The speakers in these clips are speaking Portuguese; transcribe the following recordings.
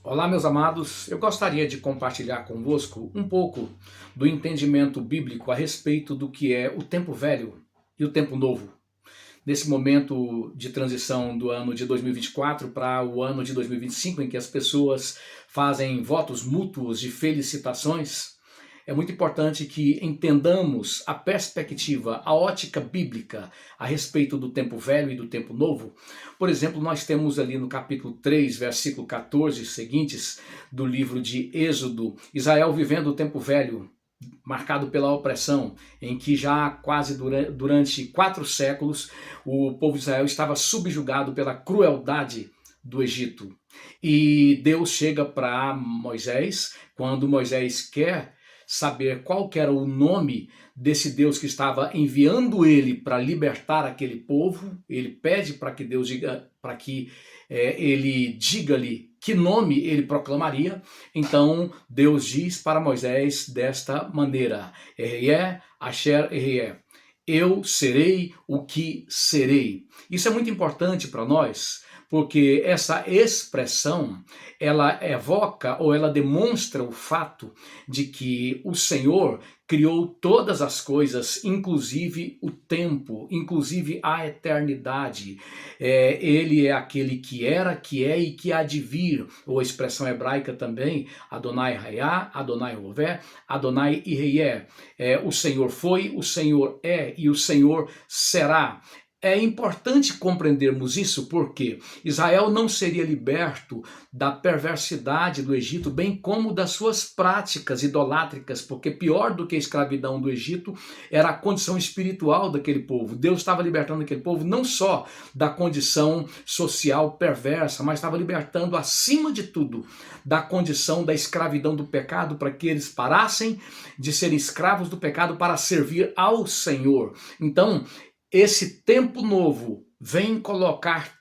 Olá, meus amados. Eu gostaria de compartilhar convosco um pouco do entendimento bíblico a respeito do que é o tempo velho e o tempo novo. Nesse momento de transição do ano de 2024 para o ano de 2025, em que as pessoas fazem votos mútuos de felicitações, é muito importante que entendamos a perspectiva, a ótica bíblica a respeito do tempo velho e do tempo novo. Por exemplo, nós temos ali no capítulo 3, versículo 14 seguintes do livro de Êxodo, Israel vivendo o tempo velho, marcado pela opressão, em que já quase durante 4 séculos o povo de Israel estava subjugado pela crueldade do Egito. E Deus chega para Moisés, quando Moisés quer saber qual que era o nome desse Deus que estava enviando ele para libertar aquele povo. Ele pede para que Deus diga, para que ele diga-lhe que nome ele proclamaria. Então Deus diz para Moisés desta maneira: Ehyeh Asher Ehyeh, eu serei o que serei. Isso é muito importante para nós, porque essa expressão, ela evoca ou ela demonstra o fato de que o Senhor criou todas as coisas, inclusive o tempo, inclusive a eternidade. Ele é aquele que era, que é e que há de vir, ou a expressão hebraica também, Adonai Hayah, Adonai Hoveh, Adonai Ehyeh. O Senhor foi, o Senhor é e o Senhor será. É importante compreendermos isso porque Israel não seria liberto da perversidade do Egito, bem como das suas práticas idolátricas, porque pior do que a escravidão do Egito era a condição espiritual daquele povo. Deus estava libertando aquele povo não só da condição social perversa, mas estava libertando, acima de tudo, da condição da escravidão do pecado, para que eles parassem de ser escravos do pecado para servir ao Senhor. Então, esse tempo novo vem colocar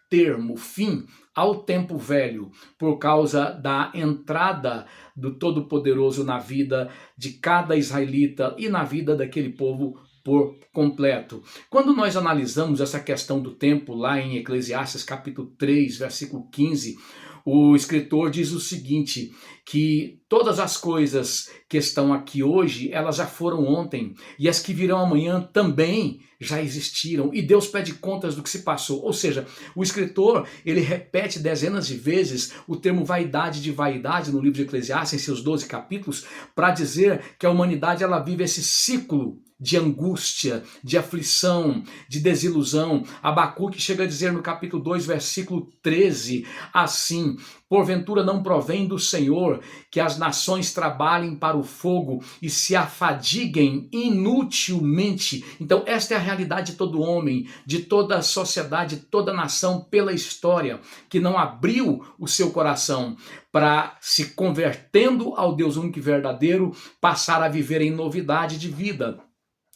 fim ao tempo velho, por causa da entrada do Todo-Poderoso na vida de cada israelita e na vida daquele povo por completo. Quando nós analisamos essa questão do tempo lá em Eclesiastes capítulo 3, versículo 15, o escritor diz o seguinte, que todas as coisas que estão aqui hoje, elas já foram ontem, e as que virão amanhã também já existiram, e Deus pede contas do que se passou. Ou seja, o escritor, ele repete dezenas de vezes o termo vaidade de vaidade no livro de Eclesiastes, em seus 12 capítulos, para dizer que a humanidade ela vive esse ciclo de angústia, de aflição, de desilusão. Abacuque chega a dizer no capítulo 2, versículo 13, assim: porventura não provém do Senhor que as nações trabalhem para o fogo e se afadiguem inutilmente. Então esta é a realidade de todo homem, de toda a sociedade, de toda a nação pela história, que não abriu o seu coração para, se convertendo ao Deus único e verdadeiro, passar a viver em novidade de vida.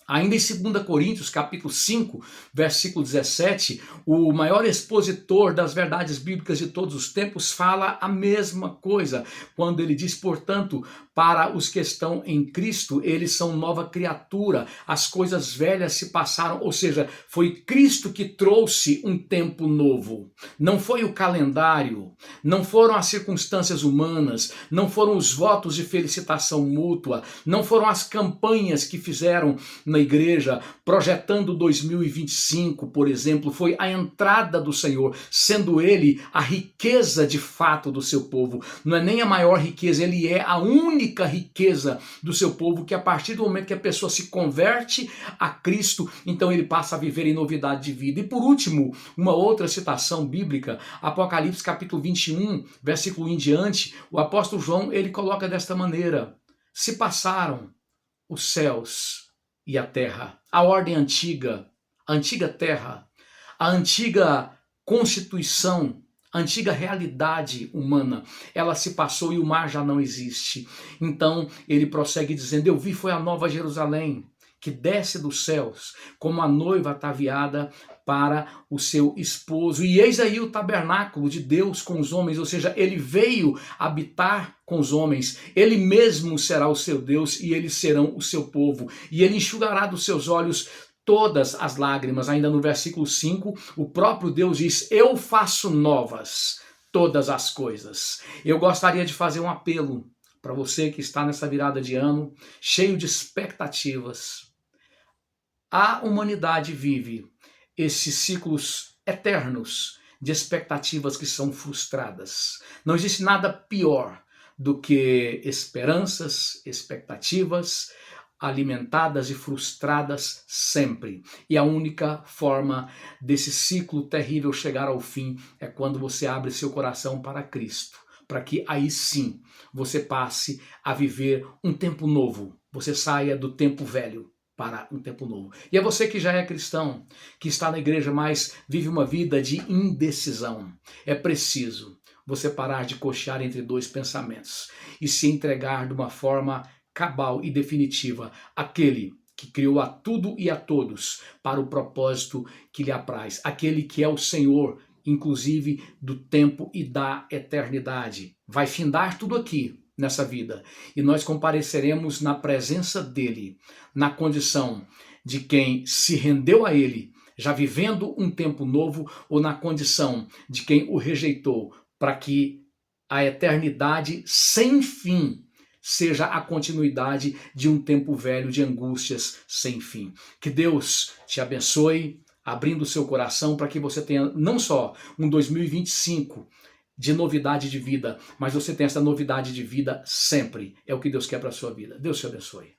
Ainda em 2 Coríntios, capítulo 5, versículo 17, o maior expositor das verdades bíblicas de todos os tempos fala a mesma coisa, quando ele diz, portanto, para os que estão em Cristo, eles são nova criatura, as coisas velhas se passaram, ou seja, foi Cristo que trouxe um tempo novo. Não foi o calendário, não foram as circunstâncias humanas, não foram os votos de felicitação mútua, não foram as campanhas que fizeram na igreja, projetando 2025, por exemplo, foi a entrada do Senhor, sendo Ele a riqueza de fato do seu povo. Não é nem a maior riqueza, Ele é a única riqueza do seu povo, que a partir do momento que a pessoa se converte a Cristo, então ele passa a viver em novidade de vida. E por último, uma outra citação bíblica, Apocalipse capítulo 21, versículo 1 em diante, o apóstolo João, ele coloca desta maneira: se passaram os céus e a terra, a ordem antiga, a antiga terra, a antiga constituição, a antiga realidade humana, ela se passou e o mar já não existe. Então ele prossegue dizendo: eu vi foi a nova Jerusalém, que desce dos céus, como a noiva ataviada para o seu esposo. E eis aí o tabernáculo de Deus com os homens, ou seja, ele veio habitar com os homens, ele mesmo será o seu Deus e eles serão o seu povo, e ele enxugará dos seus olhos todas as lágrimas. Ainda no versículo 5, o próprio Deus diz: eu faço novas todas as coisas. Eu gostaria de fazer um apelo para você que está nessa virada de ano, cheio de expectativas. A humanidade vive esses ciclos eternos de expectativas que são frustradas. Não existe nada pior do que esperanças, expectativas alimentadas e frustradas sempre. E a única forma desse ciclo terrível chegar ao fim é quando você abre seu coração para Cristo, para que aí sim você passe a viver um tempo novo. Você saia do tempo velho para um tempo novo. E é você que já é cristão, que está na igreja, mas vive uma vida de indecisão. É preciso você parar de cochear entre dois pensamentos e se entregar de uma forma cabal e definitiva àquele que criou a tudo e a todos para o propósito que lhe apraz, aquele que é o Senhor, inclusive do tempo e da eternidade. Vai findar tudo aqui nessa vida e nós compareceremos na presença dele, na condição de quem se rendeu a ele, já vivendo um tempo novo, ou na condição de quem o rejeitou, para que a eternidade sem fim seja a continuidade de um tempo velho de angústias sem fim. Que Deus te abençoe, abrindo o seu coração para que você tenha não só um 2025 de novidade de vida, mas você tenha essa novidade de vida sempre. É o que Deus quer para a sua vida. Deus te abençoe.